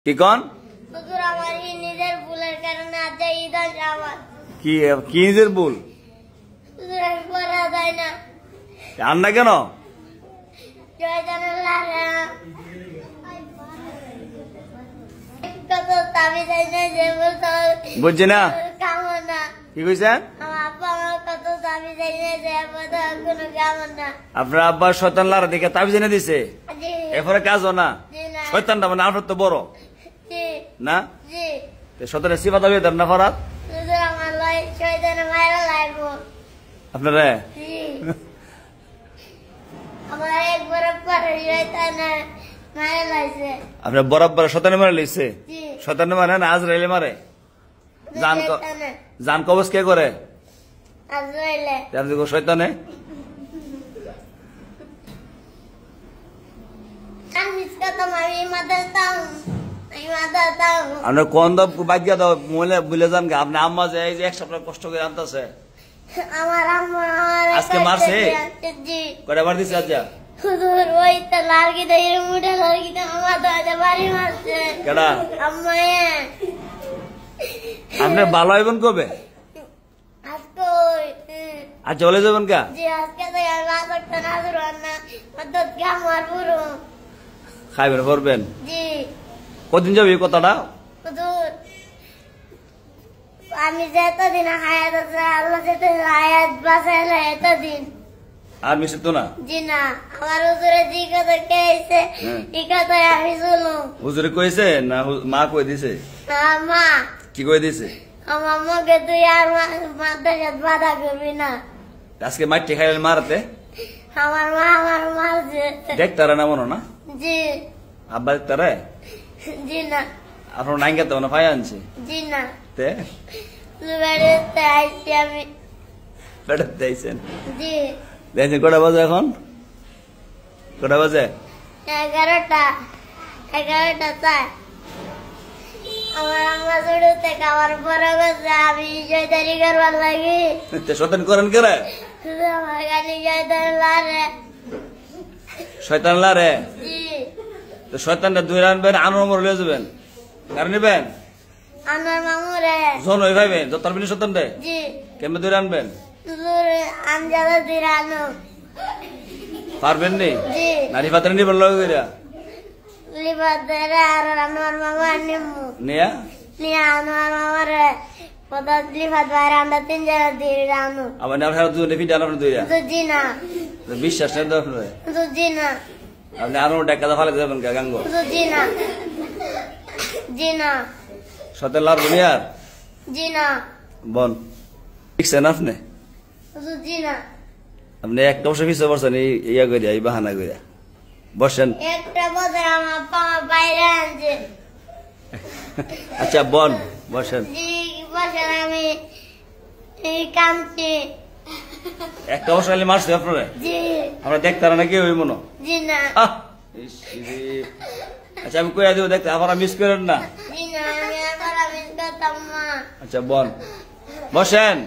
কি কন হুজুর আমার নিজের ভুলের কারণে আজ ঈদ আসে আমার। কি কি নিজের ভুল হুজুর আমি পড়া যায় না। আর না কেন শয়তানের লাগে কত দাবি চাই না যে বলতো বুঝছি না কামন না। কি কইছেন আমার আব্বা আমার কত দাবি চাই না যে বলতো কোনো কামন না। আপনার আব্বা শয়তান লারা দেখে তাবিজ এনে দিছে জি এরপরে কাজও না জি না শয়তানটা মানে আপনার তো বড় জি না জি শয়তানের সিফাত হবে তার না ফরাত হুজুর আমার লাই শয়তানের মায়েরা লাগবো। আপনারা জি আমার একবার পরে শয়তানের মায়েরা লাগছে। আপনার বরাবর শয়তানে মারে লইছে জি শয়তানে মারে না আজরাইলে মারে জান শয়তানের জান কবজ কে করে আজরাইলে তার দিকে শয়তানে আমি কত মারি মাদাতাম আমি মাদাতাম আপনার কোন দাও বাগ্যা দাও মহিলা বুঝলে যান আপনি আম্মা যে এই যে এক সপ্তাহ কষ্ট করে আনতেছে আমার আম্মা আমার আজকে মারছে? জি কয়টা বার দিছে আজ হুজুর ওই তো লাড়কি দে মুড়ে লাড়কি দে আমার দাদা বাড়ি মারছে কেডা আম্মা আপনি ভালো হইবেন কবে আজকে আর চলে যাবেন কা জি আজকে তো আর বাজারটা না ধরুন না মদত কে আমার পুরো খাইবেন করবেন জি কদিন যাবে এই কথাটা হুজুর আমি যতদিন হায়াত আছে আল্লাহ যেতে হায়াত বাঁচাইলে এতদিন আর মিশে তো না জি না আমার হুজুরে জি কথা খেয়েছে এই কথায় আমি শুনুন হুজুরে কইছে না মা কই দিছে আমার মা কি কই দিছে আমার মুখে তুই আর মাদ্রাসাত বাধা করবি না। আজকে মাটি খাইলে মারতে আমার মা আমার মারছে দেখতারা না মনো না জি আব্বা দেখতারে জি না আপনার নাইঙ্গা তো না পাই আনছে জি না তে বেড়াতে আইছি আমি বেড়াতে আইছেন জি দেখছেন কটা বাজে এখন কটা বাজে 11টা চাই আমার আম্মা ছোটো থেকে আমার বড় গেছে আমি জয়দারি করবার লাগি শয়তান করেন কে রে শুধু আমার গালি জয়দারি লারে শয়তান লারে জি তো শয়তানটা দুই আনবেন আনোর মর লয়ে যাবেন কারণ নিবেন আমার মামুরে জন হয়ে ভাইবেন যতর বিলি শয়তান রে জি কেমনে দুই আনবেন আমজাদা দিরানো পারবেন নি জি নারী পাত্রে নিবেন লগে কইরা লিবাদরে আর আমার মামা নিমু নিয়া নিয়া আমার মামারে পদাত লিবাদ বাইরে আমরা তিনজনে দিরানো আবার আপনারা দুজনে ফিট আনার দুইরা তো জি না বিশ্বাস নেই তো আপনার তো জি না আপনি আরো টাকা ফালে যাবেন কা গাঙ্গ তো জি না জি না সতের লাভ দুনিয়ার জি না বন শিখছেন আপনি তো জি না আপনি একটা বছর পিছিয়ে পড়ছেন এই ইয়া করিয়া এই বাহানা করিয়া বসেন একটা বছর আমার পামা বাইরে আনছে আচ্ছা বন বসেন জি বছর আমি এই কামছি একটা বছর খালি মারছে আপনারা জি আমরা দেখতারা নাকি ওই মনো জি না আচ্ছা আমি কইয়া দিব দেখতে আপনারা মিস করেন না জি না আমি আবার আমি করতাম না আচ্ছা বন বসেন